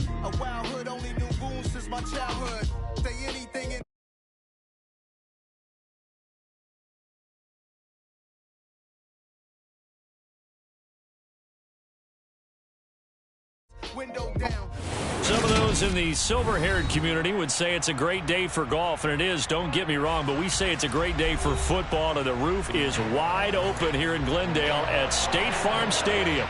side. A wild hood, only knew goons since my childhood. Say anything in window down. Some of those in the silver-haired community would say it's a great day for golf, and it is, don't get me wrong, but we say it's a great day for football, and the roof is wide open here in Glendale at State Farm Stadium.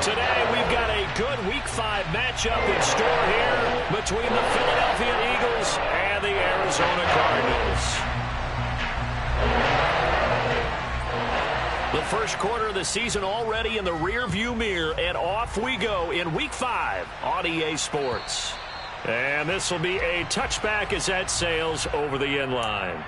Today, we've got a good Week 5 matchup in store here between the Philadelphia Eagles and the Arizona Cardinals. The first quarter of the season already in the rearview mirror, and off we go in Week 5 on EA Sports. And this will be a touchback as that sails over the end line.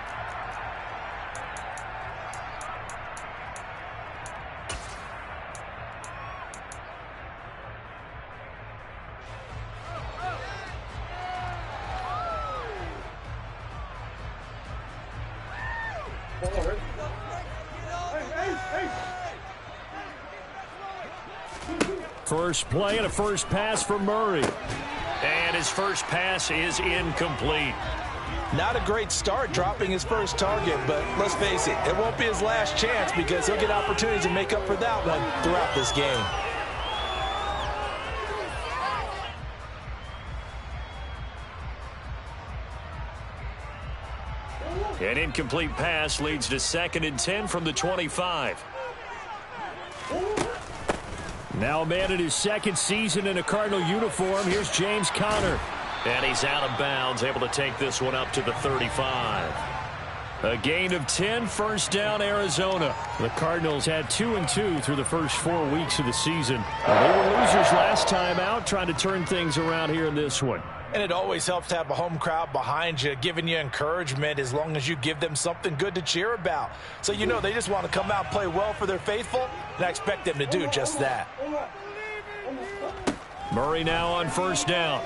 First play and a first pass for Murray. And his first pass is incomplete. Not a great start dropping his first target, but let's face it, it won't be his last chance because he'll get opportunities to make up for that one throughout this game. An incomplete pass leads to 2nd and 10 from the 25. Now a man in his second season in a Cardinal uniform. Here's James Conner. And he's out of bounds, able to take this one up to the 35. A gain of 10, first down, Arizona. The Cardinals had 2-2 through the first 4 weeks of the season. They were losers last time out, trying to turn things around here in this one. And it always helps to have a home crowd behind you, giving you encouragement as long as you give them something good to cheer about. So you know they just want to come out and play well for their faithful, and I expect them to do just that. Murray now on first down.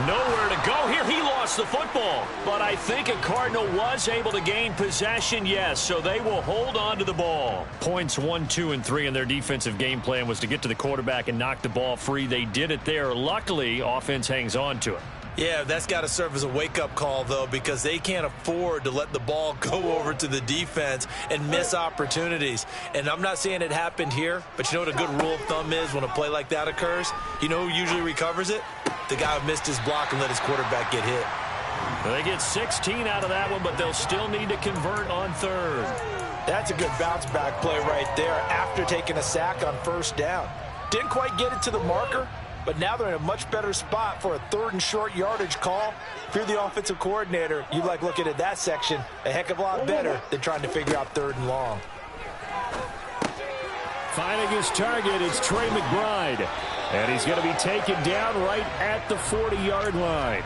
Nowhere to go here. He lost the football. But I think a Cardinal was able to gain possession, yes, so they will hold on to the ball. Points 1, 2, and 3 in their defensive game plan was to get to the quarterback and knock the ball free. They did it there. Luckily, offense hangs on to it. Yeah, that's got to serve as a wake-up call, though, because they can't afford to let the ball go over to the defense and miss opportunities. And I'm not saying it happened here, but you know what a good rule of thumb is when a play like that occurs? You know who usually recovers it? The guy who missed his block and let his quarterback get hit. They get 16 out of that one, but they'll still need to convert on third. That's a good bounce-back play right there after taking a sack on first down. Didn't quite get it to the marker, but now they're in a much better spot for a 3rd and short yardage call. If you're the offensive coordinator, you like looking at that section a heck of a lot better than trying to figure out 3rd and long. Finding his target, it's Trey McBride. And he's going to be taken down right at the 40-yard line.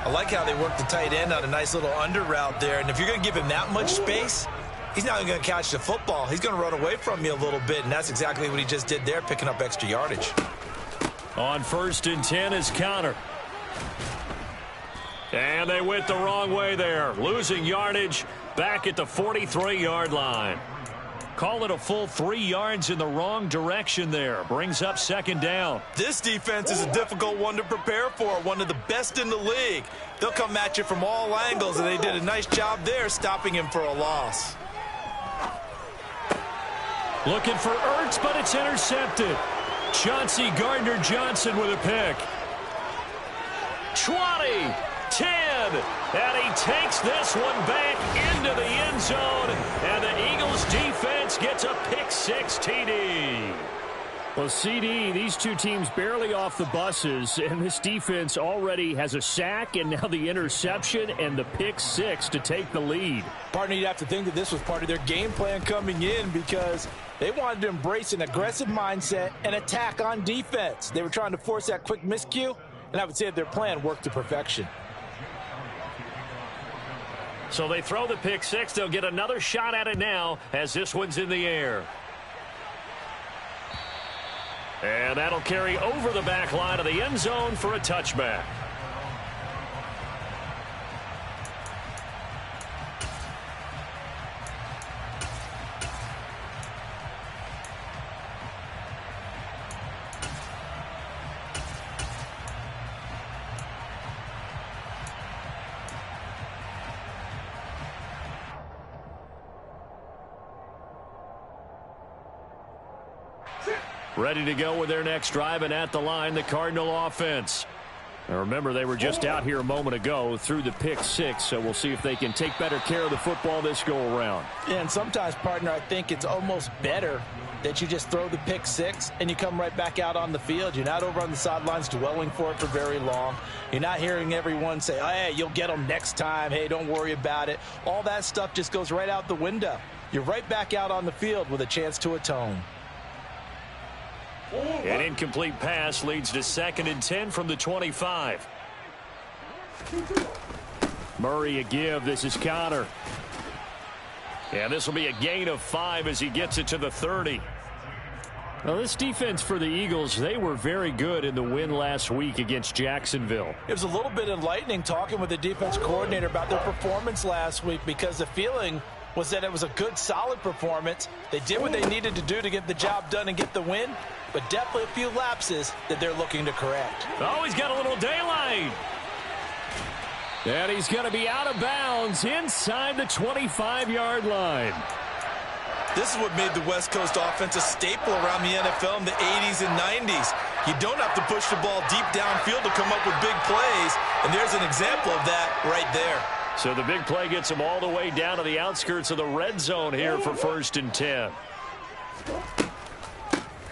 I like how they work the tight end on a nice little under route there. And if you're going to give him that much space, he's not going to catch the football. He's going to run away from you a little bit, and that's exactly what he just did there, picking up extra yardage. On 1st and 10 is Conner. And they went the wrong way there, losing yardage back at the 43-yard line. Call it a full 3 yards in the wrong direction there. Brings up 2nd down. This defense is a difficult one to prepare for, one of the best in the league. They'll come at you from all angles, and they did a nice job there stopping him for a loss. Looking for Ertz, but it's intercepted. Chauncey Gardner-Johnson with a pick. 20, 10, and he takes this one back into the end zone, and the Eagles defense gets a pick-6 TD. Well, CD, these two teams barely off the buses, and this defense already has a sack and now the interception and the pick-6 to take the lead. Partner, you'd have to think that this was part of their game plan coming in because they wanted to embrace an aggressive mindset and attack on defense. They were trying to force that quick miscue, and I would say that their plan worked to perfection. So they throw the pick-6. They'll get another shot at it now as this one's in the air. And that'll carry over the back line of the end zone for a touchback. Ready to go with their next drive, and at the line, the Cardinal offense. Now remember, they were just out here a moment ago through the pick 6, so we'll see if they can take better care of the football this go-around. Yeah, and sometimes, partner, I think it's almost better that you just throw the pick 6 and you come right back out on the field. You're not over on the sidelines dwelling for it for very long. You're not hearing everyone say, oh, hey, you'll get them next time. Hey, don't worry about it. All that stuff just goes right out the window. You're right back out on the field with a chance to atone. An incomplete pass leads to 2nd and 10 from the 25. Murray a give. This is Connor. And this will be a gain of 5 as he gets it to the 30. Well, this defense for the Eagles, they were very good in the win last week against Jacksonville. It was a little bit enlightening talking with the defense coordinator about their performance last week, because the feeling was that it was a good, solid performance. They did what they needed to do to get the job done and get the win, but definitely a few lapses that they're looking to correct. Oh, he's got a little daylight. And he's going to be out of bounds inside the 25-yard line. This is what made the West Coast offense a staple around the NFL in the 80s and 90s. You don't have to push the ball deep downfield to come up with big plays, and there's an example of that right there. So the big play gets him all the way down to the outskirts of the red zone here for 1st and 10.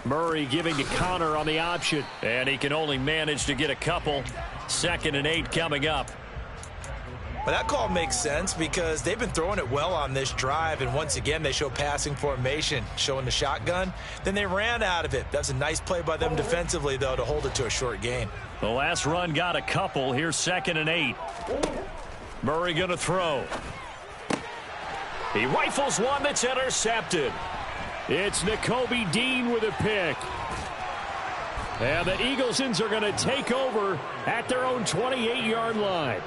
Murray giving to Connor on the option, and he can only manage to get a couple. 2nd and 8 coming up. Well, that call makes sense because they've been throwing it well on this drive, and once again they show passing formation, showing the shotgun. Then they ran out of it. That's a nice play by them defensively, though, to hold it to a short gain. The last run got a couple. Here's 2nd and 8. Murray going to throw. He rifles one that's intercepted. It's Nakobe Dean with a pick. And the Eaglesons are going to take over at their own 28-yard line.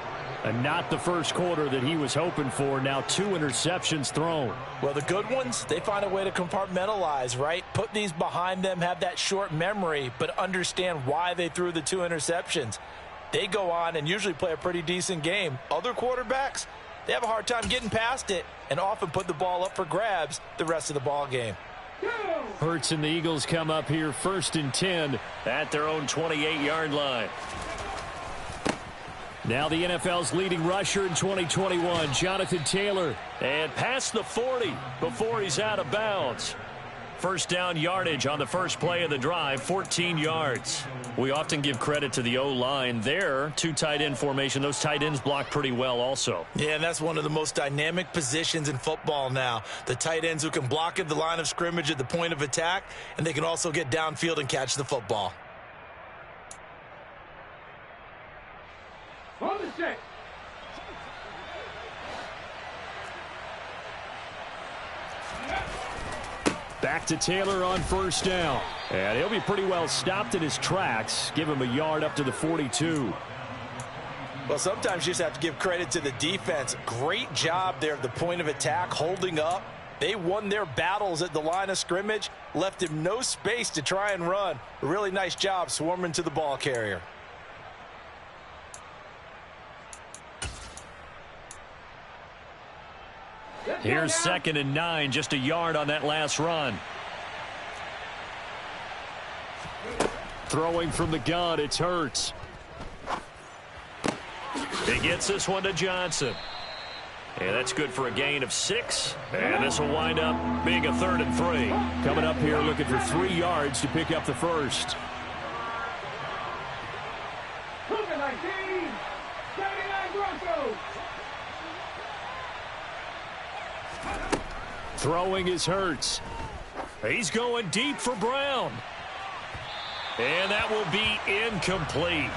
And not the first quarter that he was hoping for. Now 2 interceptions thrown. Well, the good ones, they find a way to compartmentalize, right? Put these behind them, have that short memory, but understand why they threw the 2 interceptions. They go on and usually play a pretty decent game. Other quarterbacks, they have a hard time getting past it and often put the ball up for grabs the rest of the ball game. Hurts and the Eagles come up here 1st and 10 at their own 28-yard line. Now the NFL's leading rusher in 2021, Jonathan Taylor. And past the 40 before he's out of bounds. First down yardage on the first play of the drive, 14 yards. We often give credit to the O-line there. 2 tight end formation. Those tight ends block pretty well also. Yeah, and that's one of the most dynamic positions in football now. The tight ends who can block at the line of scrimmage at the point of attack, and they can also get downfield and catch the football. On the set. Back to Taylor on first down. And he'll be pretty well stopped in his tracks. Give him a yard up to the 42. Well, sometimes you just have to give credit to the defense. Great job there at the point of attack, holding up. They won their battles at the line of scrimmage, left him no space to try and run. A really nice job swarming to the ball carrier. Here's 2nd and 9, just a yard on that last run. Throwing from the gun, it's Hurts. He gets this one to Johnson. And that's good for a gain of 6. And this will wind up being a 3rd and 3. Coming up here looking for 3 yards to pick up the first. Throwing is Hurts. He's going deep for Brown. And that will be incomplete.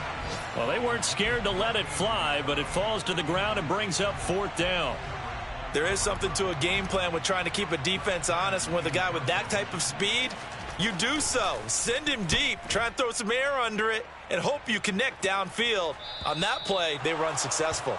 Well, they weren't scared to let it fly, but it falls to the ground and brings up 4th down. There is something to a game plan with trying to keep a defense honest. And with a guy with that type of speed, you do so. Send him deep. Try and throw some air under it and hope you connect downfield. On that play, they run successful.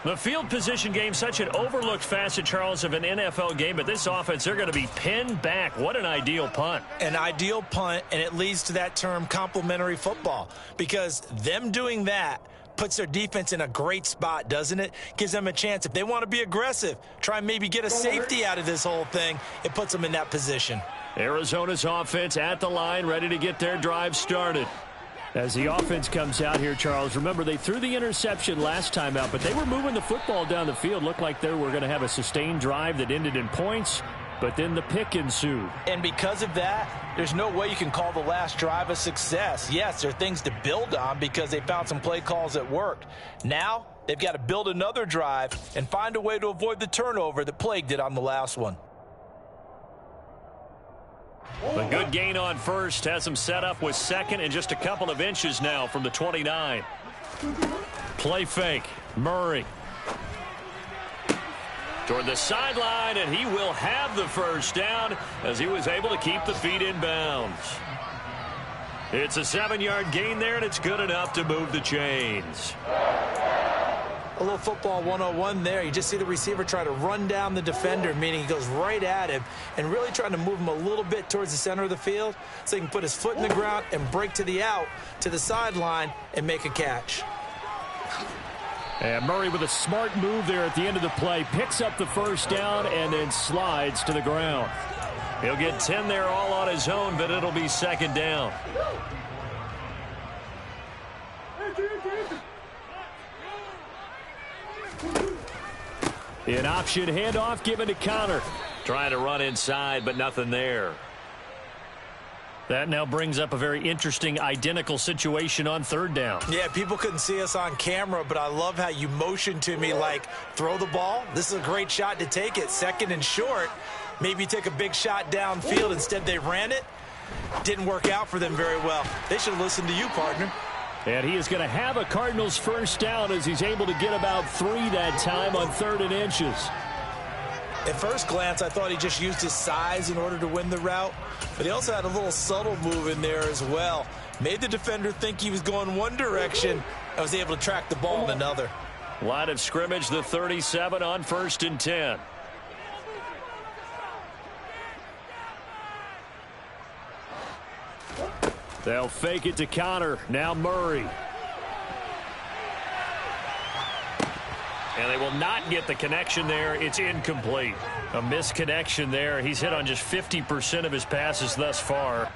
The field position game, such an overlooked facet, Charles, of an NFL game, but this offense, they're going to be pinned back. What an ideal punt. An ideal punt, and it leads to that term complementary football, because them doing that puts their defense in a great spot, doesn't it? Gives them a chance. If they want to be aggressive, try and maybe get a safety out of this whole thing, it puts them in that position. Arizona's offense at the line, ready to get their drive started. As the offense comes out here, Charles, remember they threw the interception last time out, but they were moving the football down the field. Looked like they were going to have a sustained drive that ended in points, but then the pick ensued. And because of that, there's no way you can call the last drive a success. Yes, there are things to build on because they found some play calls that worked. Now, they've got to build another drive and find a way to avoid the turnover that plagued it on the last one. A good gain on first has them set up with second and just a couple of inches now from the 29. Play fake. Murray. Toward the sideline, and he will have the first down as he was able to keep the feet in bounds. It's a 7-yard gain there, and it's good enough to move the chains. A little football 101 there. You just see the receiver try to run down the defender, meaning he goes right at him and really trying to move him a little bit towards the center of the field so he can put his foot in the ground and break to the out, to the sideline, and make a catch. And Murray with a smart move there at the end of the play. Picks up the first down and then slides to the ground. He'll get 10 there all on his own, but it'll be second down. An option handoff given to Connor. Trying to run inside, but nothing there. That now brings up a very interesting identical situation on third down. Yeah, people couldn't see us on camera, but I love how you motioned to me like, throw the ball. This is a great shot to take it. Second and short. Maybe take a big shot downfield. Instead, they ran it. Didn't work out for them very well. They should have listened to you, partner. And he is going to have a Cardinals first down as he's able to get about 3 that time on 3rd and inches. At first glance, I thought he just used his size in order to win the route, but he also had a little subtle move in there as well. Made the defender think he was going one direction and was able to track the ball in another. Line of scrimmage, the 37 on 1st and 10. They'll fake it to Connor. Now Murray. And they will not get the connection there. It's incomplete. A misconnection there. He's hit on just 50% of his passes thus far.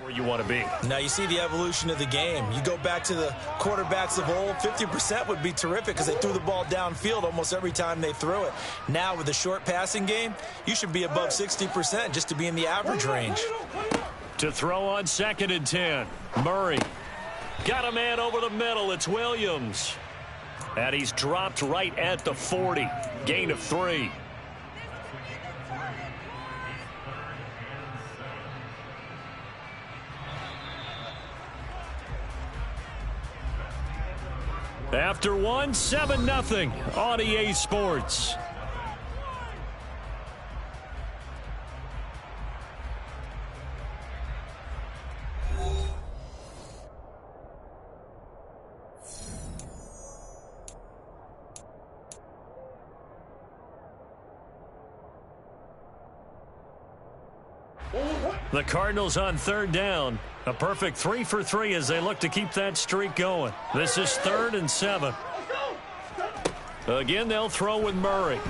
Where you want to be. Now you see the evolution of the game. You go back to the quarterbacks of old, 50% would be terrific because they threw the ball downfield almost every time they threw it. Now with the short passing game, you should be above 60% just to be in the average range. To throw on 2nd and 10. Murray. Got a man over the middle. It's Williams. And he's dropped right at the 40. Gain of 3. After 1, 7-0 on EA Sports. The Cardinals on 3rd down. A perfect 3 for 3 as they look to keep that streak going. This is 3rd and 7. Again, they'll throw with Murray.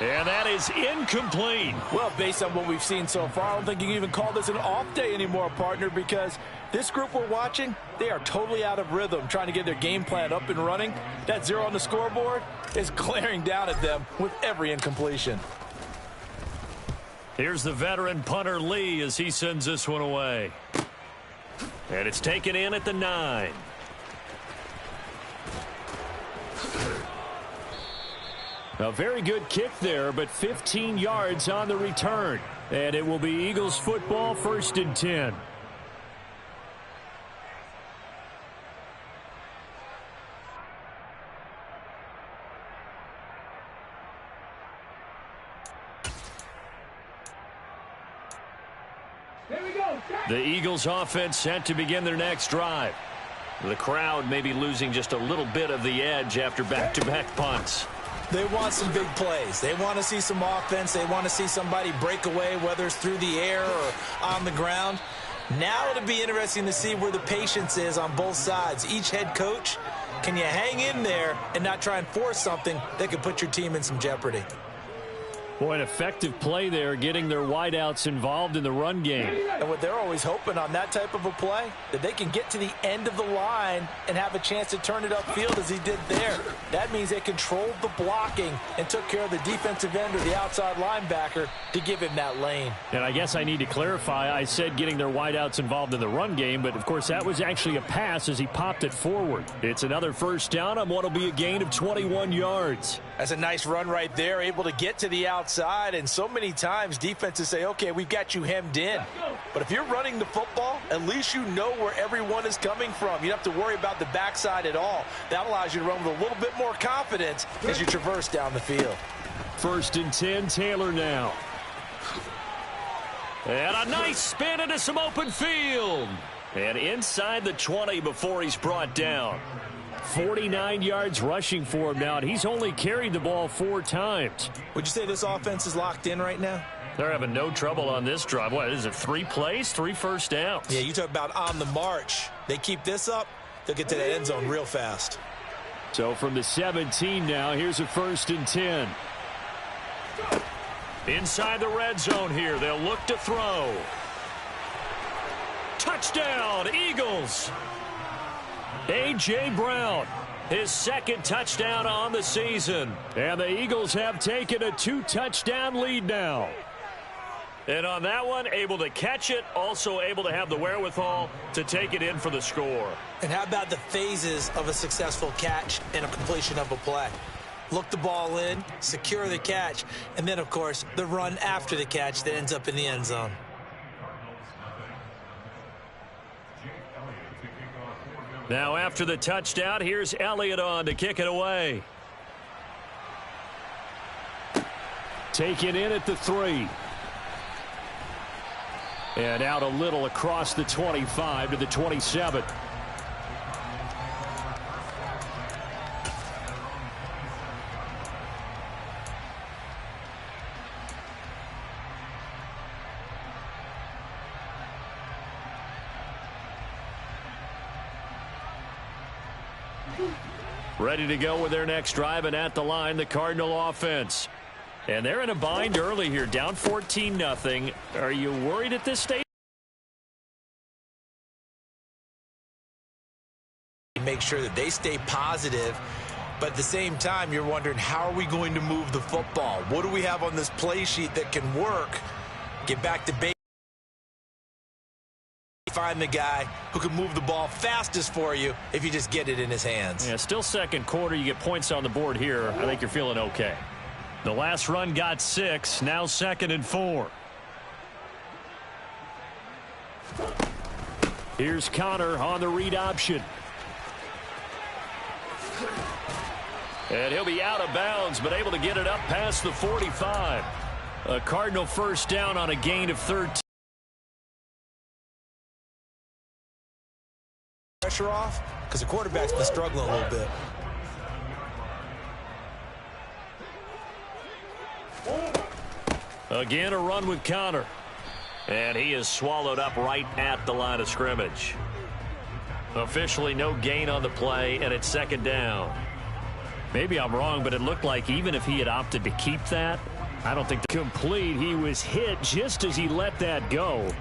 And that is incomplete. Well, based on what we've seen so far, I don't think you can even call this an off day anymore, partner, because this group we're watching, they are totally out of rhythm, trying to get their game plan up and running. That 0 on the scoreboard is glaring down at them with every incompletion. Here's the veteran punter Lee as he sends this one away. And it's taken in at the 9. A very good kick there, but 15 yards on the return. And it will be Eagles football, 1st and 10. The Eagles offense set to begin their next drive. The crowd maybe losing just a little bit of the edge after back-to-back punts. They want some big plays. They want to see some offense. They want to see somebody break away, whether it's through the air or on the ground. Now it'll be interesting to see where the patience is on both sides. Each head coach, can you hang in there and not try and force something that could put your team in some jeopardy? Boy, an effective play there, getting their wideouts involved in the run game. And what they're always hoping on that type of a play, that they can get to the end of the line and have a chance to turn it upfield as he did there. That means they controlled the blocking and took care of the defensive end or the outside linebacker to give him that lane. And I guess I need to clarify, I said getting their wideouts involved in the run game, but of course that was actually a pass as he popped it forward. It's another first down on what will be a gain of 21 yards. That's a nice run right there, able to get to the outside, and so many times defenses say, okay, we've got you hemmed in. But if you're running the football, at least you know where everyone is coming from. You don't have to worry about the backside at all. That allows you to run with a little bit more confidence as you traverse down the field. 1st and 10, Taylor now. And a nice spin into some open field. And inside the 20 before he's brought down. 49 yards rushing for him now, and he's only carried the ball 4 times. Would you say this offense is locked in right now? They're having no trouble on this drive. What is it, 3 plays, 3 first downs? Yeah, you talk about on the march. They keep this up, they'll get to the end zone real fast. So from the 17 now, here's a 1st and 10. Inside the red zone here, they'll look to throw. Touchdown, Eagles! A.J. Brown, his 2nd touchdown on the season. And the Eagles have taken a 2-touchdown lead now. And on that one, able to catch it, also able to have the wherewithal to take it in for the score. And how about the phases of a successful catch and a completion of a play? Look the ball in, secure the catch, and then, of course, the run after the catch that ends up in the end zone. Now after the touchdown, here's Elliott on to kick it away. Taken in at the 3. And out a little across the 25 to the 27. Ready to go with their next drive, and at the line, the Cardinal offense. And they're in a bind early here, down 14-0. Are you worried at this stage? Make sure that they stay positive, but at the same time, you're wondering, how are we going to move the football? What do we have on this play sheet that can work? Get back to base. Find the guy who can move the ball fastest for you if you just get it in his hands. Yeah, still 2nd quarter. You get points on the board here. I think you're feeling okay. The last run got 6. Now 2nd and 4. Here's Connor on the read option. And he'll be out of bounds, but able to get it up past the 45. A Cardinal first down on a gain of 13. Pressure off because the quarterback's been struggling a little bit. Again, a run with Connor. And he is swallowed up right at the line of scrimmage. Officially no gain on the play, and it's 2nd down. Maybe I'm wrong, but it looked like even if he had opted to keep that, I don't think complete. He was hit just as he let that go.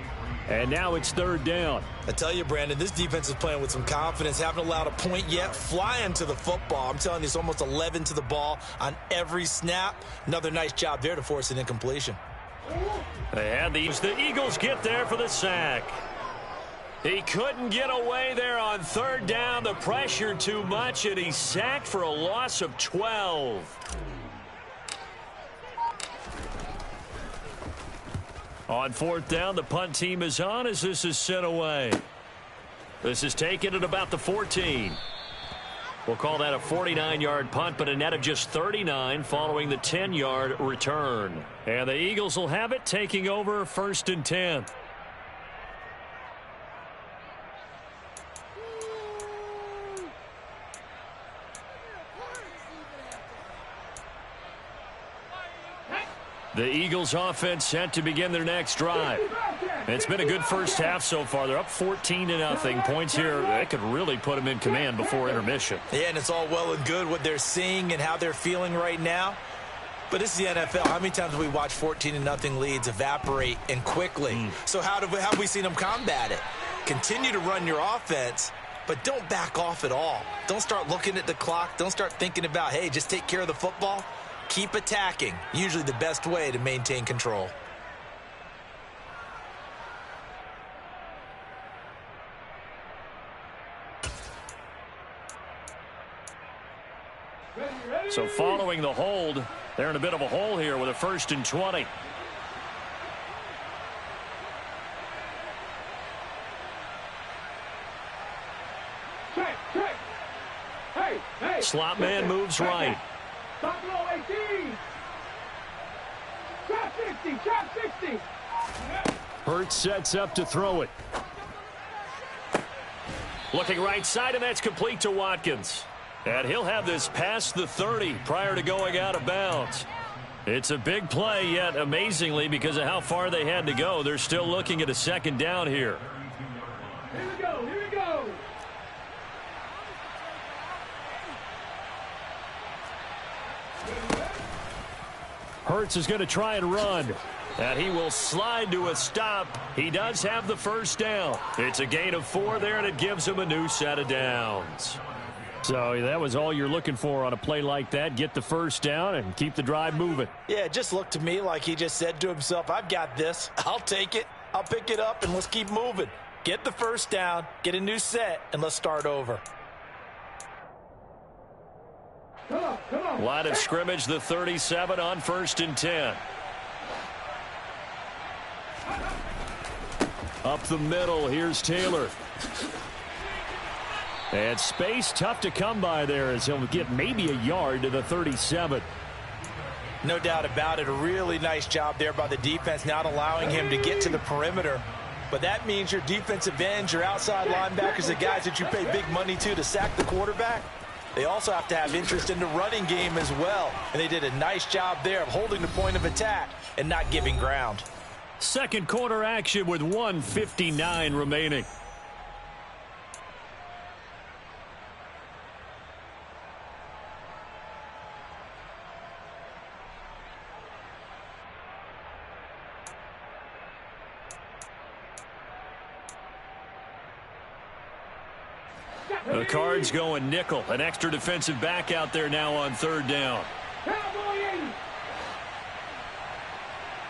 And now it's 3rd down. I tell you, Brandon, this defense is playing with some confidence. Haven't allowed a point yet. Flying to the football. I'm telling you, it's almost 11 to the ball on every snap. Another nice job there to force an incompletion. And the Eagles get there for the sack. He couldn't get away there on 3rd down. The pressure too much, and he's sacked for a loss of 12. On 4th down, the punt team is on as this is sent away. This is taken at about the 14. We'll call that a 49-yard punt, but a net of just 39 following the 10-yard return. And the Eagles will have it, taking over 1st and 10. The Eagles offense set to begin their next drive. It's been a good first half so far. They're up 14-0. Points here, that could really put them in command before intermission. Yeah, and it's all well and good what they're seeing and how they're feeling right now. But this is the NFL. How many times have we watched 14-0 leads evaporate and quickly? So how have we seen them combat it? Continue to run your offense, but don't back off at all. Don't start looking at the clock. Don't start thinking about, hey, just take care of the football. Keep attacking. Usually the best way to maintain control. So following the hold, they're in a bit of a hole here with a 1st and 20. Slot man moves right. Hurts sets up to throw it. Looking right side, and that's complete to Watkins. And he'll have this past the 30 prior to going out of bounds. It's a big play, yet amazingly, because of how far they had to go, they're still looking at a 2nd down here. Here we go, here we go. Hurts is going to try and run. And he will slide to a stop. He does have the 1st down. It's a gain of 4 there, and it gives him a new set of downs. So that was all you're looking for on a play like that. Get the 1st down and keep the drive moving. Yeah, it just looked to me like he just said to himself, I've got this. I'll take it. I'll pick it up, and let's keep moving. Get the 1st down, get a new set, and let's start over. Come on. Line of scrimmage, the 37 on 1st and 10. Up the middle, here's Taylor. And space tough to come by there as he'll get maybe a yard to the 37. No doubt about it. A really nice job there by the defense, not allowing him to get to the perimeter. But that means your defensive ends, your outside linebackers, the guys that you pay big money to sack the quarterback, they also have to have interest in the running game as well. And they did a nice job there of holding the point of attack and not giving ground. Second quarter action with 1:59 remaining. The Cards going nickel. An extra defensive back out there now on 3rd down. Cowboy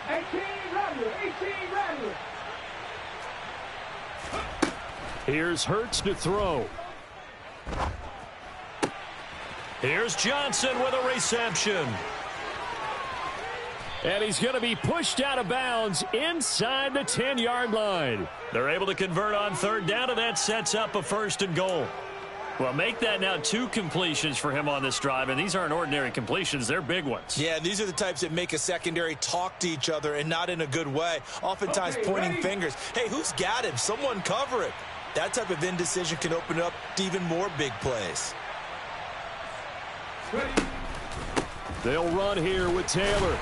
80. 18 Rattler. Here's Hurts to throw. Here's Johnson with a reception. And he's going to be pushed out of bounds inside the 10-yard line. They're able to convert on 3rd down, and that sets up a 1st and goal. Well, make that now 2 completions for him on this drive, and these aren't ordinary completions. They're big ones. Yeah, these are the types that make a secondary talk to each other and not in a good way. Oftentimes pointing fingers. Hey, who's got him? Someone cover it. That type of indecision can open up to even more big plays. They'll run here with Taylor.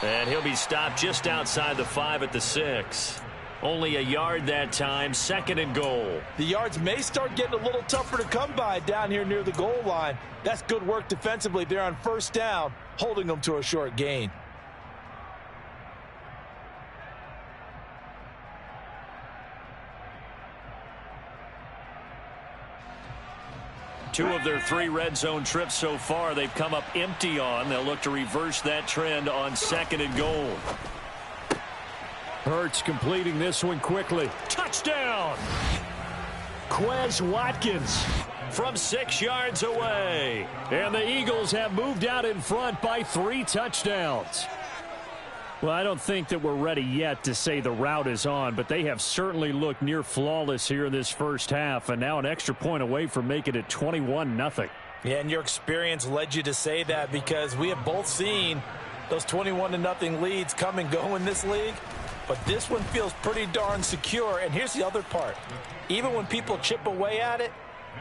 And he'll be stopped just outside the 5 at the 6. Only a yard that time, 2nd and goal. The yards may start getting a little tougher to come by down here near the goal line. That's good work defensively there on 1st down, holding them to a short gain. Two of their 3 red zone trips so far, they've come up empty on. They'll look to reverse that trend on 2nd and goal. Hurts completing this one quickly. Touchdown! Quez Watkins from 6 yards away. And the Eagles have moved out in front by 3 touchdowns. Well, I don't think that we're ready yet to say the route is on, but they have certainly looked near flawless here in this first half, and now an extra point away from making it 21-0. Yeah, and your experience led you to say that because we have both seen those 21-0 leads come and go in this league. But this one feels pretty darn secure. And here's the other part. Even when people chip away at it,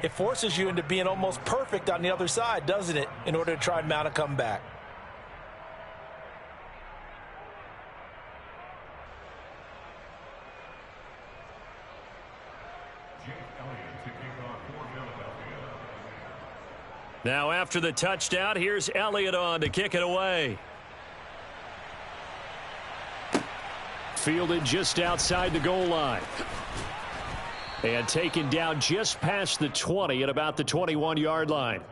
it forces you into being almost perfect on the other side, doesn't it, in order to try and mount a comeback. Now after the touchdown, here's Elliott on to kick it away. Fielded just outside the goal line. And taken down just past the 20 at about the 21-yard line.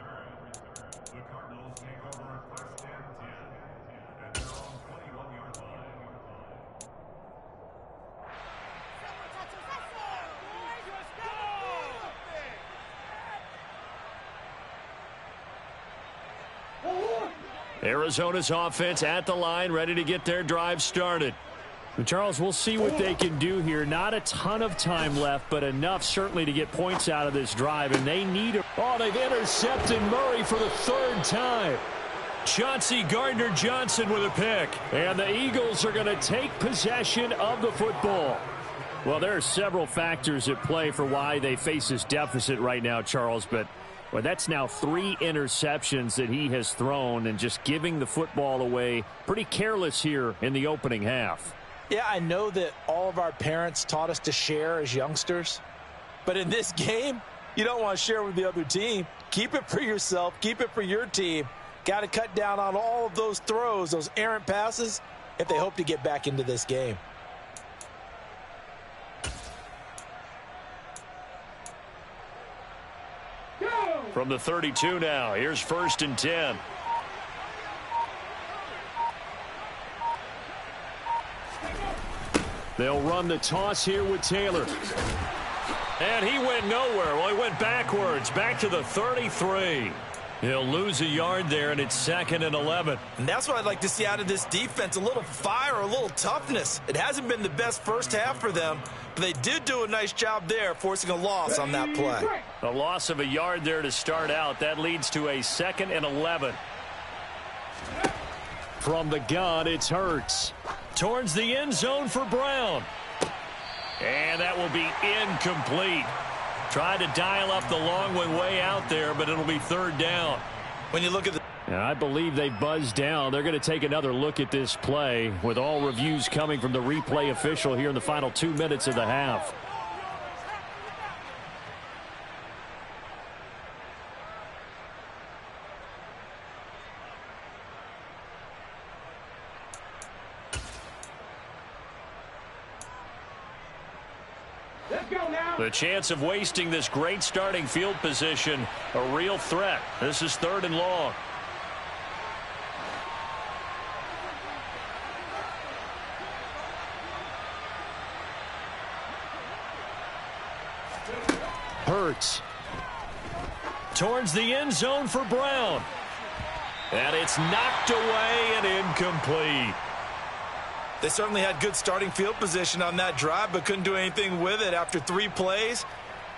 Arizona's offense at the line, ready to get their drive started. Charles, we'll see what they can do here. Not a ton of time left, but enough certainly to get points out of this drive, and they need it. Oh, they've intercepted Murray for the third time. Chauncey Gardner-Johnson with a pick, and the Eagles are going to take possession of the football. Well, there are several factors at play for why they face this deficit right now, Charles, but well, that's now 3 interceptions that he has thrown and just giving the football away pretty careless here in the opening half. Yeah, I know that all of our parents taught us to share as youngsters, but in this game, you don't want to share with the other team. Keep it for yourself. Keep it for your team. Got to cut down on all of those throws, those errant passes, if they hope to get back into this game. From the 32 now, here's 1st and 10. They'll run the toss here with Taylor. And he went nowhere. Well, he went backwards, back to the 33. He'll lose a yard there, and it's 2nd and 11. And that's what I'd like to see out of this defense, a little fire, a little toughness. It hasn't been the best first half for them, but they did do a nice job there, forcing a loss on that play. A loss of a yard there to start out. That leads to a 2nd and 11. From the gun, it's Hurts. Towards the end zone for Brown. And that will be incomplete. Tried to dial up the long one way out there, but it'll be 3rd down. When you look at the... And I believe they buzzed down. They're going to take another look at this play with all reviews coming from the replay official here in the final 2 minutes of the half. The chance of wasting this great starting field position, a real threat. This is 3rd and long. Hurts. Towards the end zone for Brown. And it's knocked away and incomplete. They certainly had good starting field position on that drive, but couldn't do anything with it after 3 plays.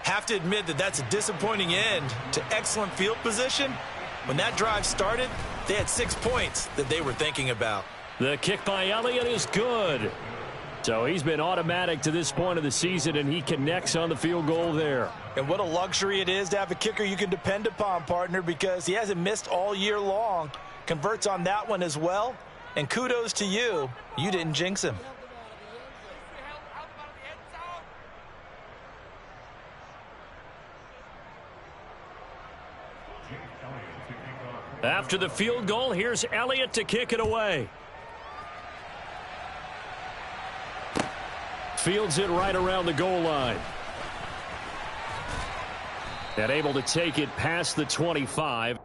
Have to admit that that's a disappointing end to excellent field position. When that drive started, they had 6 points that they were thinking about. The kick by Elliott is good. So he's been automatic to this point of the season, and he connects on the field goal there. And what a luxury it is to have a kicker you can depend upon, partner, because he hasn't missed all year long. Converts on that one as well. And kudos to you. You didn't jinx him. After the field goal, here's Elliott to kick it away. Fields it right around the goal line. And able to take it past the 25.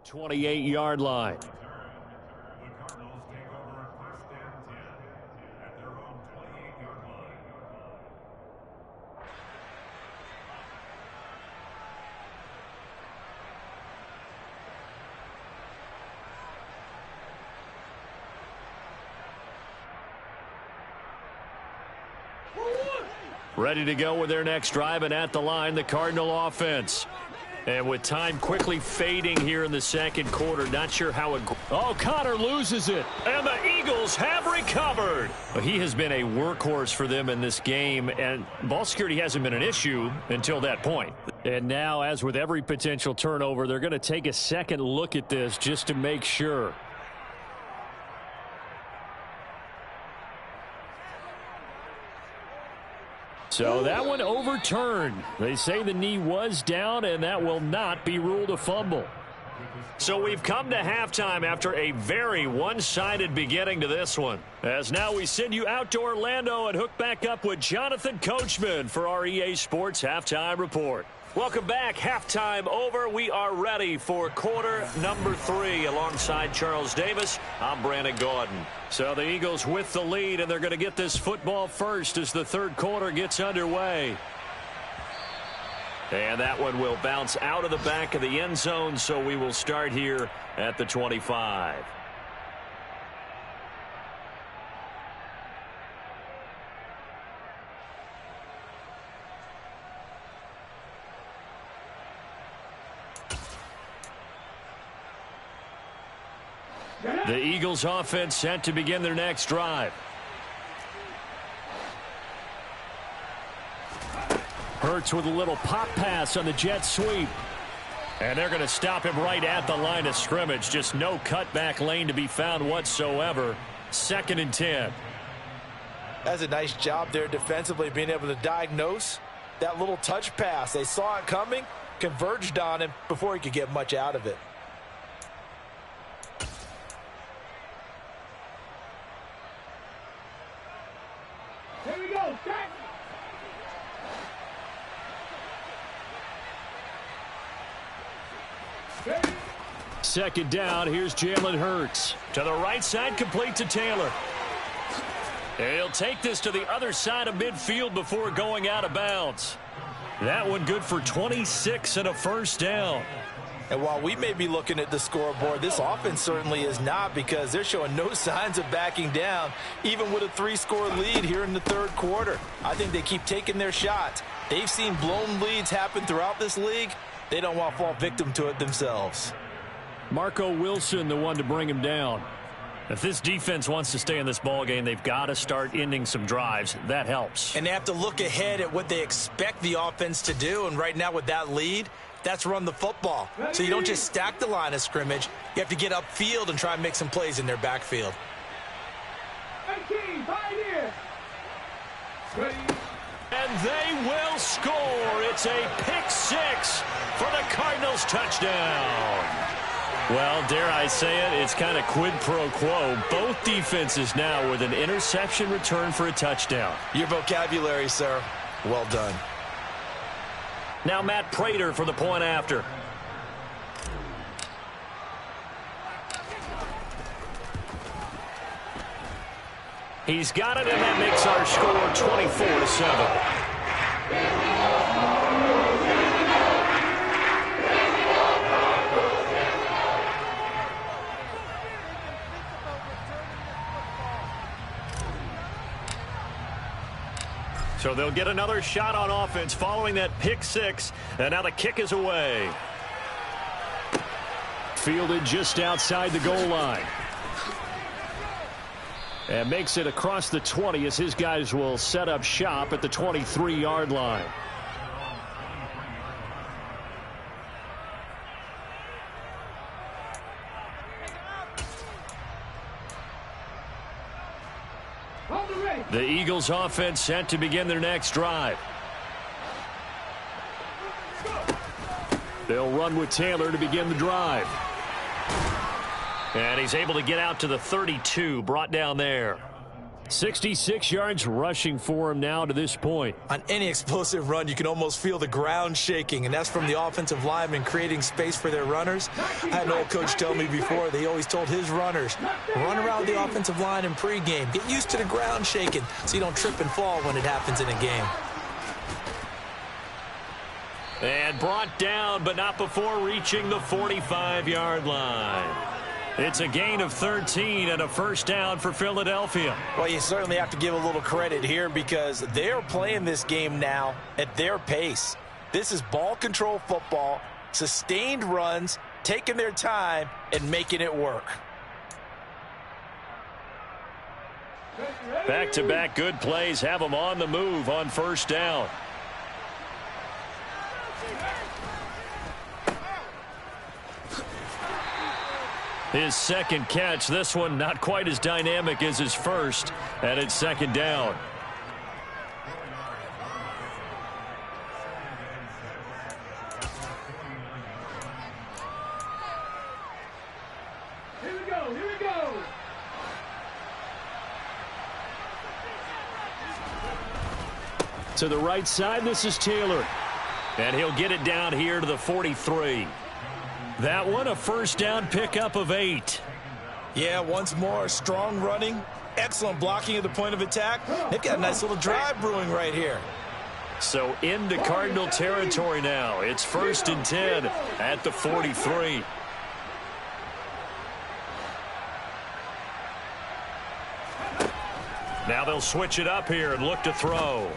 To the 28-yard line. Ready to go with their next drive, and at the line, the Cardinal offense. And with time quickly fading here in the second quarter, not sure how it... Oh, Connor loses it. And the Eagles have recovered. Well, he has been a workhorse for them in this game, and ball security hasn't been an issue until that point. And now, as with every potential turnover, they're going to take a second look at this just to make sure. So that one overturned. They say the knee was down, and that will not be ruled a fumble. So we've come to halftime after a very one-sided beginning to this one. As now we send you out to Orlando and hook back up with Jonathan Coachman for our EA Sports Halftime Report. Welcome back. Halftime over. We are ready for quarter number 3. Alongside Charles Davis, I'm Brandon Gaudin. So the Eagles with the lead, and they're going to get this football first as the third quarter gets underway. And that one will bounce out of the back of the end zone, so we will start here at the 25. The Eagles offense set to begin their next drive. Hurts with a little pop pass on the jet sweep. And they're going to stop him right at the line of scrimmage. Just no cutback lane to be found whatsoever. 2nd and 10. That's a nice job there defensively, being able to diagnose that little touch pass. They saw it coming, converged on him before he could get much out of it. Here we go, set. Second down, here's Jalen Hurts. To the right side, complete to Taylor. And he'll take this to the other side of midfield before going out of bounds. That one good for 26 and a first down. And while we may be looking at the scoreboard, this offense certainly is not, because they're showing no signs of backing down, even with a 3-score lead here in the third quarter. I think they keep taking their shots. They've seen blown leads happen throughout this league. They don't want to fall victim to it themselves. Marco Wilson, the one to bring him down. If this defense wants to stay in this ballgame, they've got to start ending some drives. That helps. And they have to look ahead at what they expect the offense to do. And right now with that lead, that's run the football. So you don't just stack the line of scrimmage. You have to get upfield and try and make some plays in their backfield. 18, pioneer. And they will score. It's a pick-6 for the Cardinals touchdown. Well, dare I say it, it's kind of quid pro quo. Both defenses now with an interception return for a touchdown. Your vocabulary, sir. Well done. Now Matt Prater for the point after. He's got it, and that makes our score 24-7. So they'll get another shot on offense following that pick-6, and now the kick is away. Fielded just outside the goal line. And makes it across the 20 as his guys will set up shop at the 23-yard line. The Eagles offense set to begin their next drive. They'll run with Taylor to begin the drive. And he's able to get out to the 32, brought down there. 66 yards rushing for him now to this point. On any explosive run, you can almost feel the ground shaking, and that's from the offensive linemen creating space for their runners. I had an old coach tell me before, they always told his runners, run around the offensive line in pregame. Get used to the ground shaking so you don't trip and fall when it happens in a game. And brought down, but not before reaching the 45-yard line. It's a gain of 13 and a first down for Philadelphia. Well, you certainly have to give a little credit here because they're playing this game now at their pace. This is ball control football, sustained runs, taking their time, and making it work. Back-to-back good plays have them on the move on first down. His second catch, this one not quite as dynamic as his first, and it's second down. Here we go, here we go. To the right side, this is Taylor. And he'll get it down here to the 43. That one, a first down pickup of 8. Yeah, once more, strong running, excellent blocking at the point of attack. They've got a nice little drive brewing right here. So into Cardinal territory now. It's 1st and 10 at the 43. Now they'll switch it up here and look to throw.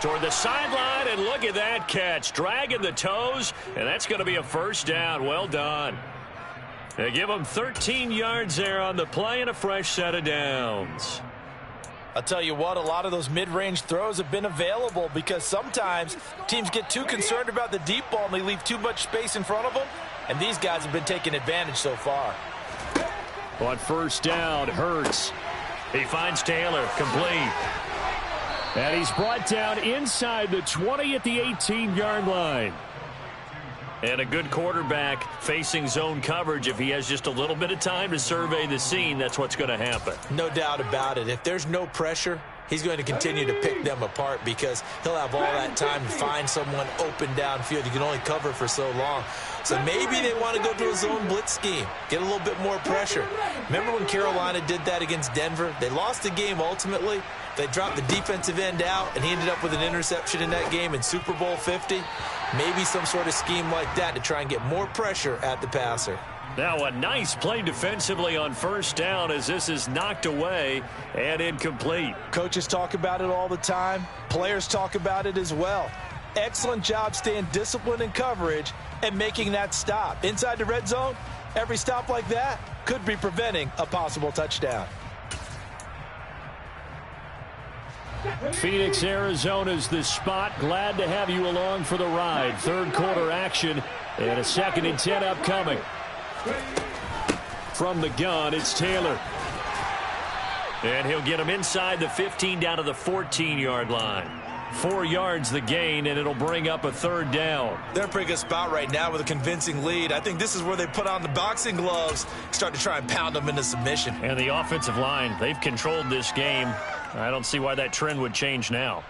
Toward the sideline, and look at that catch. Dragging the toes, and that's going to be a first down. Well done. They give them 13 yards there on the play and a fresh set of downs. I'll tell you what, a lot of those mid-range throws have been available because sometimes teams get too concerned about the deep ball and they leave too much space in front of them, and these guys have been taking advantage so far. On first down, Hurts. He finds Taylor, complete. And he's brought down inside the 20 at the 18-yard line. And a good quarterback facing zone coverage. If he has just a little bit of time to survey the scene, that's what's going to happen. No doubt about it. If there's no pressure, he's going to continue to pick them apart because he'll have all that time to find someone open downfield. You can only cover for so long. So maybe they want to go to a zone blitz scheme, get a little bit more pressure. Remember when Carolina did that against Denver? They lost the game ultimately. They dropped the defensive end out, and he ended up with an interception in that game in Super Bowl 50. Maybe some sort of scheme like that to try and get more pressure at the passer. Now a nice play defensively on first down as this is knocked away and incomplete. Coaches talk about it all the time. Players talk about it as well. Excellent job staying disciplined in coverage and making that stop. Inside the red zone, every stop like that could be preventing a possible touchdown. Phoenix, Arizona's the spot. Glad to have you along for the ride. Third quarter action and a 2nd and 10 upcoming. From the gun, it's Taylor. And he'll get him inside the 15 down to the 14-yard line. 4 yards the gain, and it'll bring up a third down. They're in a pretty good spot right now with a convincing lead. I think this is where they put on the boxing gloves, start to try and pound them into submission. And the offensive line, they've controlled this game. I don't see why that trend would change now.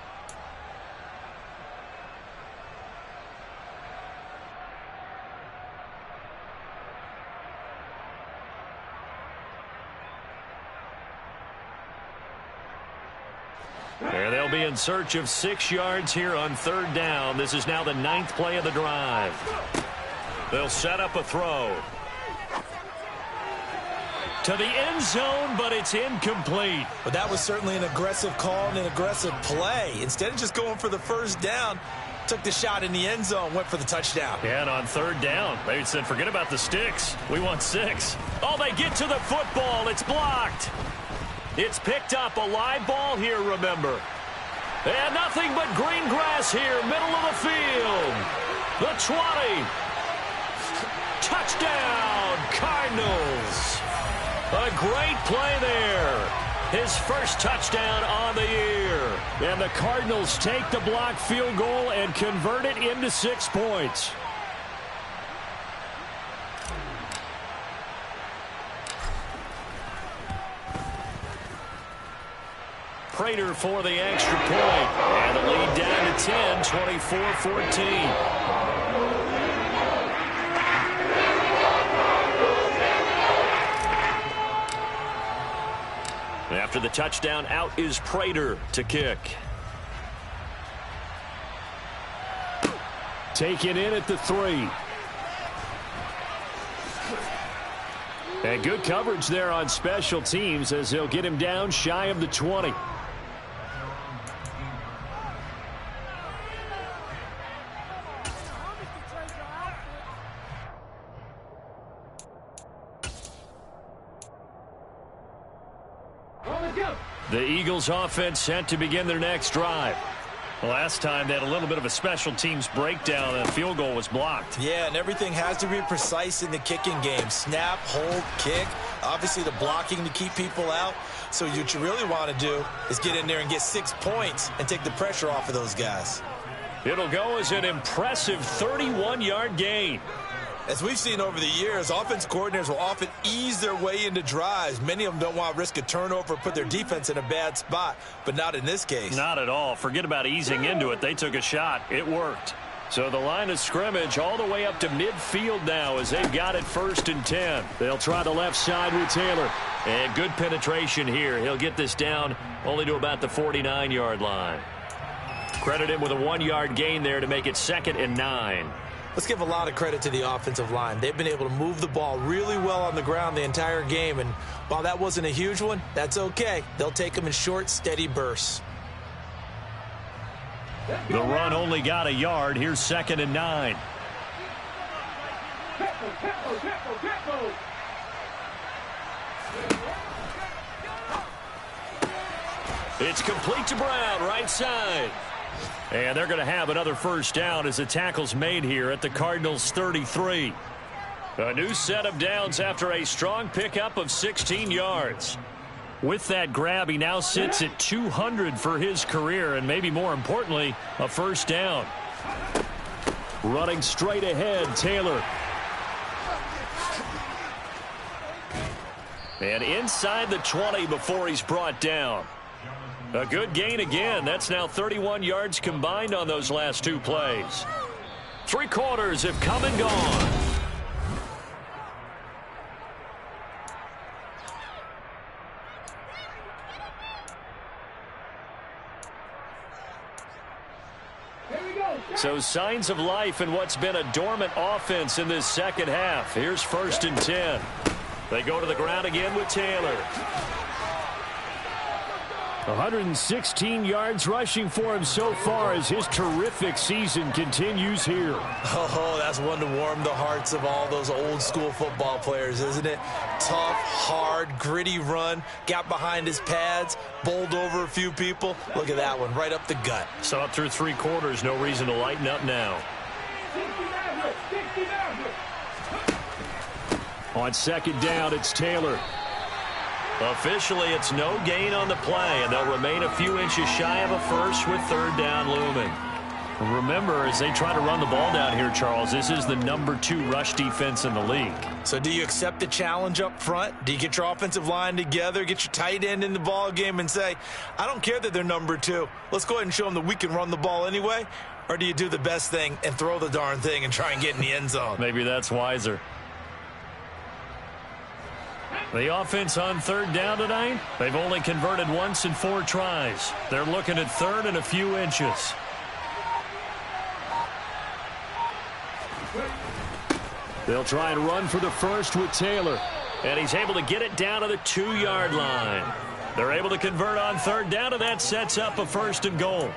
And they'll be in search of 6 yards here on third down. This is now the 9th play of the drive. They'll set up a throw. To the end zone, but it's incomplete. But that was certainly an aggressive call and an aggressive play. Instead of just going for the first down, took the shot in the end zone, went for the touchdown. Yeah, and on third down, they said, forget about the sticks. We want 6. Oh, they get to the football. It's blocked. It's picked up. A live ball here, remember. And nothing but green grass here, middle of the field. The 20. Touchdown, Cardinals. A great play there. His first touchdown on the year. And the Cardinals take the block field goal and convert it into 6 points. Prater for the extra point. And the lead down to 10, 24-14. After the touchdown, out is Prater to kick. Taken in at the 3. And good coverage there on special teams as they'll get him down shy of the 20. The Eagles offense set to begin their next drive. Last time they had a little bit of a special teams breakdown and a field goal was blocked. Yeah, and everything has to be precise in the kicking game. Snap, hold, kick. Obviously the blocking to keep people out. So what you really want to do is get in there and get 6 points and take the pressure off of those guys. It'll go as an impressive 31-yard gain. As we've seen over the years, offense coordinators will often ease their way into drives. Many of them don't want to risk a turnover or put their defense in a bad spot, but not in this case. Not at all. Forget about easing into it. They took a shot. It worked. So the line of scrimmage all the way up to midfield now as they've got it 1st and 10. They'll try the left side with Taylor. And good penetration here. He'll get this down only to about the 49-yard line. Credit him with a 1-yard gain there to make it 2nd and 9. Let's give a lot of credit to the offensive line. They've been able to move the ball really well on the ground the entire game, and while that wasn't a huge one, that's okay. They'll take them in short, steady bursts. The run only got a yard. Here's 2nd and 9. It's complete to Brown, right side. And they're going to have another 1st down as the tackle's made here at the Cardinals' 33. A new set of downs after a strong pickup of 16 yards. With that grab, he now sits at 200 for his career, and maybe more importantly, a 1st down. Running straight ahead, Taylor. And inside the 20 before he's brought down. A good gain again. That's now 31 yards combined on those last 2 plays. 3 quarters have come and gone. So signs of life in what's been a dormant offense in this second half. Here's 1st and 10. They go to the ground again with Taylor. 116 yards rushing for him so far as his terrific season continues here. Oh, that's one to warm the hearts of all those old school football players, isn't it? Tough, hard, gritty run, got behind his pads, bowled over a few people. Look at that one, right up the gut. So up through 3 quarters, no reason to lighten up now. On 2nd down, it's Taylor. Officially, it's no gain on the play, and they'll remain a few inches shy of a 1st with 3rd down looming. Remember, as they try to run the ball down here, Charles, this is the number 2 rush defense in the league. So do you accept the challenge up front? Do you get your offensive line together, get your tight end in the ball game and say, I don't care that they're number 2. Let's go ahead and show them that we can run the ball anyway? Or do you do the best thing and throw the darn thing and try and get in the end zone? Maybe that's wiser. The offense on 3rd down tonight, they've only converted once in 4 tries. They're looking at 3rd and a few inches. They'll try and run for the 1st with Taylor. And he's able to get it down to the 2-yard line. They're able to convert on 3rd down, and that sets up a 1st and goal.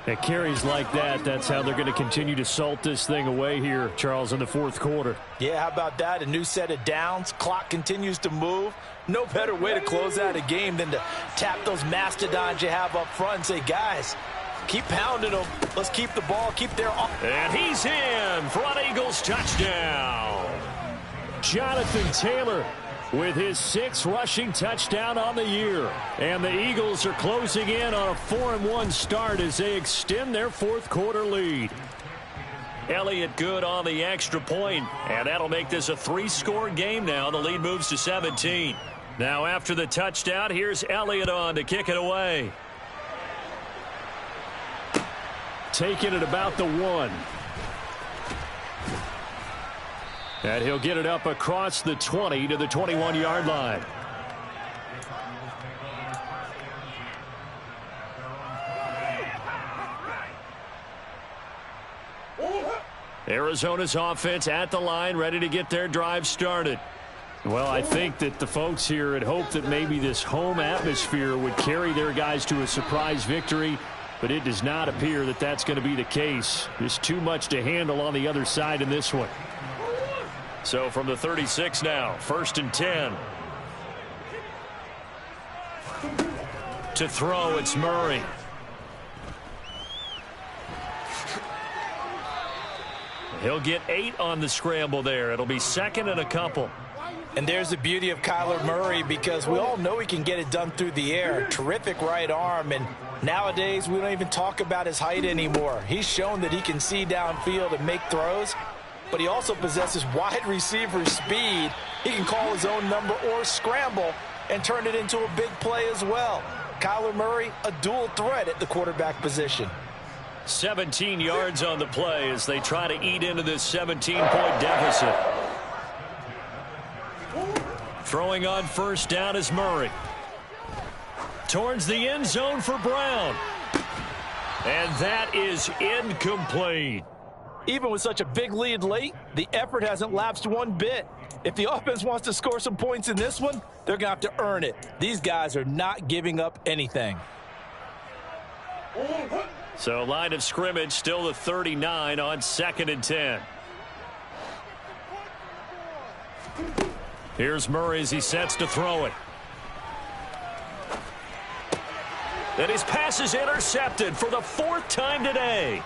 At carries like that, that's how they're going to continue to salt this thing away here, Charles, in the 4th quarter. Yeah, how about that? A new set of downs. Clock continues to move. No better way to close out a game than to tap those mastodons you have up front and say, guys, keep pounding them. Let's keep the ball, keep their... And he's in. Front Eagles touchdown. Jonathan Taylor with his 6th rushing touchdown on the year. And the Eagles are closing in on a 4-1 start as they extend their 4th quarter lead. Elliott good on the extra point, and that'll make this a 3-score game now. The lead moves to 17. Now after the touchdown, here's Elliott on to kick it away. Taking it about the 1. And he'll get it up across the 20 to the 21-yard line. Arizona's offense at the line, ready to get their drive started. Well, I think that the folks here had hoped that maybe this home atmosphere would carry their guys to a surprise victory, but it does not appear that that's going to be the case. There's too much to handle on the other side in this one. So from the 36 now, 1st and 10. To throw, it's Murray. He'll get 8 on the scramble there. It'll be 2nd and a couple. And there's the beauty of Kyler Murray, because we all know he can get it done through the air. Terrific right arm, and nowadays we don't even talk about his height anymore. He's shown that he can see downfield and make throws, but he also possesses wide receiver speed. He can call his own number or scramble and turn it into a big play as well. Kyler Murray, a dual threat at the quarterback position. 17 yards on the play as they try to eat into this 17-point deficit. Throwing on 1st down is Murray. Towards the end zone for Brown. And that is incomplete. Even with such a big lead late, the effort hasn't lapsed one bit. If the offense wants to score some points in this one, they're going to have to earn it. These guys are not giving up anything. So line of scrimmage still the 39 on 2nd and 10. Here's Murray as he sets to throw it. And his pass is intercepted for the 4th time today.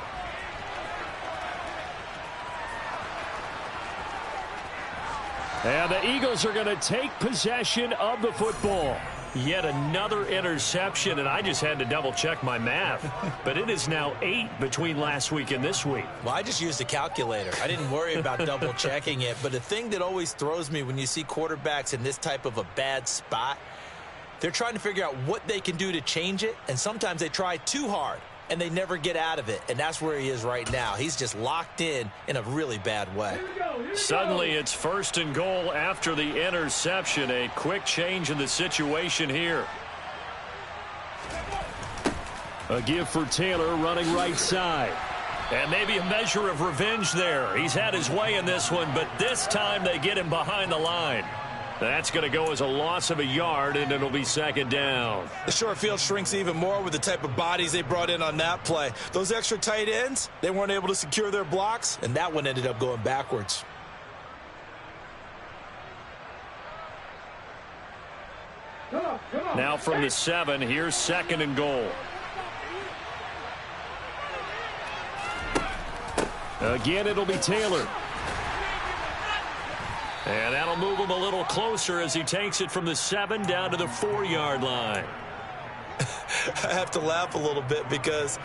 And the Eagles are going to take possession of the football. Yet another interception, and I just had to double-check my math. But it is now 8 between last week and this week. Well, I just used a calculator. I didn't worry about double-checking it. But the thing that always throws me when you see quarterbacks in this type of a bad spot, they're trying to figure out what they can do to change it, and sometimes they try too hard, and they never get out of it. And that's where he is right now. He's just locked in a really bad way. Suddenly it's 1st and goal after the interception. A quick change in the situation here. A give for Taylor running right side. And maybe a measure of revenge there. He's had his way in this one, but this time they get him behind the line. That's going to go as a loss of a yard, and it'll be 2nd down. The short field shrinks even more with the type of bodies they brought in on that play. Those extra tight ends, they weren't able to secure their blocks, and that one ended up going backwards. Now from the 7, here's 2nd and goal. Again, it'll be Taylor. And that'll move him a little closer as he takes it from the 7 down to the 4-yard line. I have to laugh a little bit because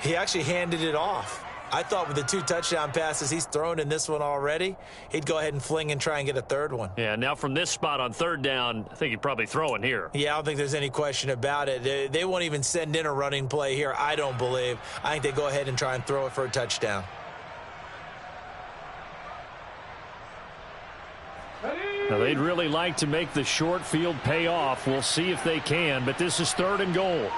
he actually handed it off. I thought with the 2 touchdown passes he's thrown in this one already, he'd go ahead and fling and try and get a 3rd one. Yeah, now from this spot on 3rd down, I think he'd probably throw in here. Yeah, I don't think there's any question about it. They won't even send in a running play here, I don't believe. I think they go ahead and try and throw it for a touchdown. Now, they'd really like to make the short field pay off. We'll see if they can, but this is 3rd and goal.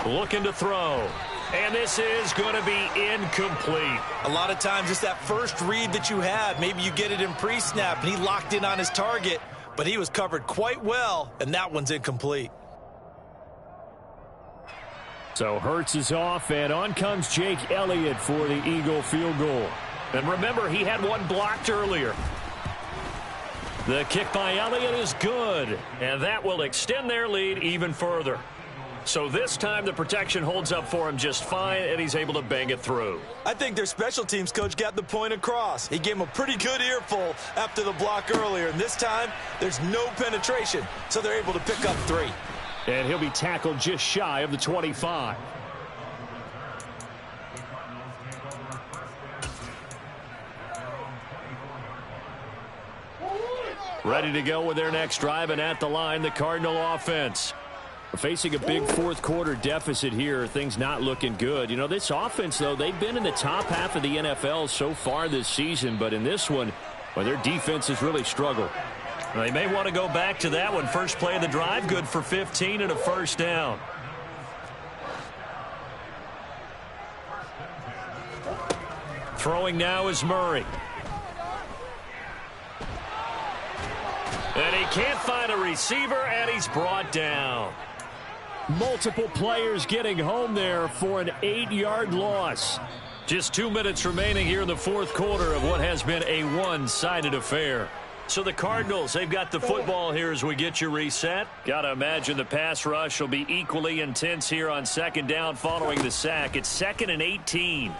Looking to throw. And this is going to be incomplete. A lot of times it's that first read that you have. Maybe you get it in pre-snap, and he locked in on his target, but he was covered quite well, and that one's incomplete. So Hurts is off, and on comes Jake Elliott for the Eagle field goal. And remember, he had one blocked earlier. The kick by Elliott is good, and that will extend their lead even further. So this time the protection holds up for him just fine, and he's able to bang it through. I think their special teams coach got the point across. He gave him a pretty good earful after the block earlier, and this time there's no penetration, so they're able to pick up 3. And he'll be tackled just shy of the 25. Ready to go with their next drive, and at the line, the Cardinal offense. Facing a big fourth-quarter deficit here, things not looking good. You know, this offense, though, they've been in the top half of the NFL so far this season, but in this one, well, their defense has really struggled. Well, they may want to go back to that one. First play of the drive, good for 15 and a 1st down. Throwing now is Murray. can't find a receiver, and he's brought down. Multiple players getting home there for an 8-yard loss. Just 2 minutes remaining here in the fourth quarter of what has been a one-sided affair. So the Cardinals, they've got the football here as we get you reset. Got to imagine the pass rush will be equally intense here on second down following the sack. It's 2nd and 18.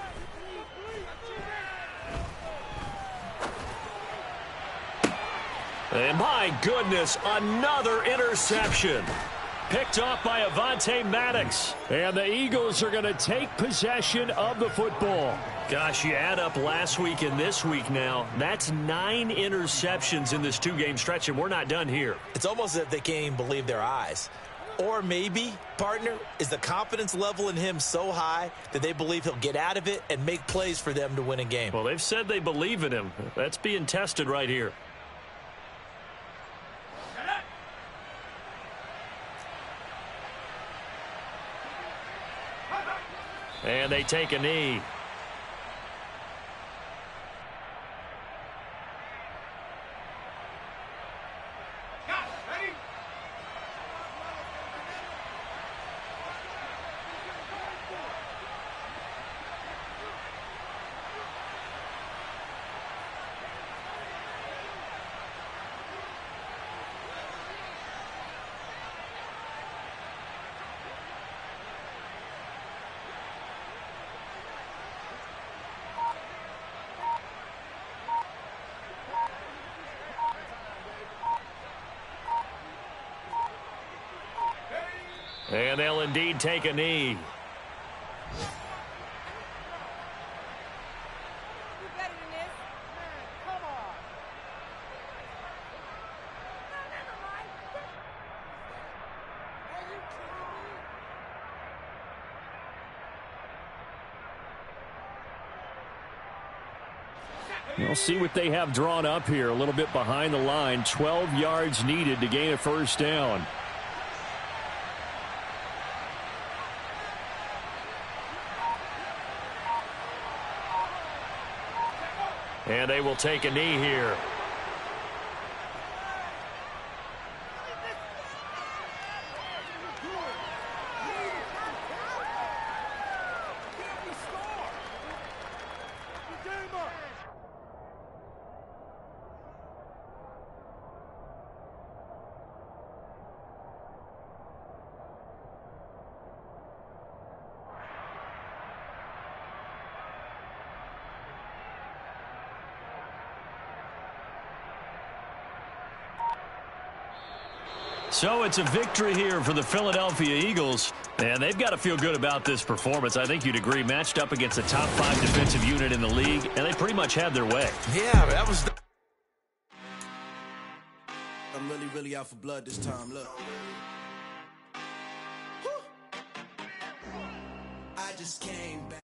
And my goodness, another interception. Picked off by Avonte Maddox. And the Eagles are going to take possession of the football. Gosh, you add up last week and this week now. That's 9 interceptions in this 2-game stretch, and we're not done here. It's almost as if they can't even believe their eyes. Or maybe, partner, is the confidence level in him so high that they believe he'll get out of it and make plays for them to win a game. Well, they've said they believe in him. That's being tested right here. And they take a knee. And they'll indeed take a knee. We'll see what they have drawn up here. A little bit behind the line. 12 yards needed to gain a first down. And they will take a knee here. So it's a victory here for the Philadelphia Eagles, and they've got to feel good about this performance. I think you'd agree, matched up against a top 5 defensive unit in the league, and they pretty much had their way. Yeah, that was... I'm really out for blood this time. Look. I just came back.